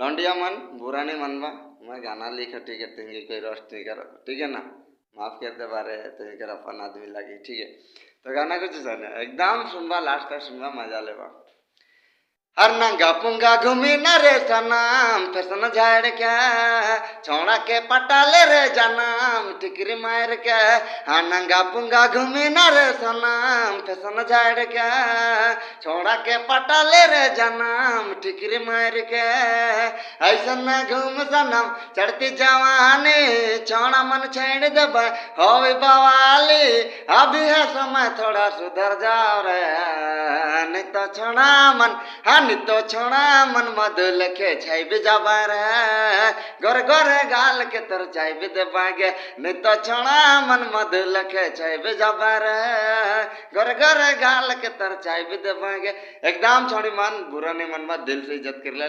लौंडिया मन बुरा नहीं मनवा। मैं गाना लिखा ठीक है, तुझे कोई रोस्ट नहीं करो, ठीक है ना, माफ कर दे बारे, तुझे कर अपन आदमी लगी, ठीक है। तो गाना कुछ सुन एकदम सुनवा, लास्ट तक सुनवा, मजा लेवा। हर नंगा पुंगा घूमी न रे सनाम, फैशन झाड़ के छोड़ा के पटाले रे जनाम, टिकरी मार के। हाँ नंगा पुंगा घूमी न रे सनाम, फैशन झाड़ के छोड़ा के पटाले रे जनाम, टिकरी मार के। ऐसा न घूम सनम चढ़ती जवानी, छोड़ा मन छेड़ दे हो बवाली। अभी है समय थोड़ा सुधर जाओ रे, नहीं तो छोड़ा मन, हाँ नहीं तो छोड़ा मन मधुल के छाई भी जाबार है, गोर गोर गाल के तर चाय भी दे पाएंगे। नहीं तो छोड़ा मन मधुल के छाई भी जाबार है, गोर गोर गाल के तर चाय भी दे पाएंगे। एकदम छोड़ी मन बुरा नहीं मन, दिल से इज्जत कर ले।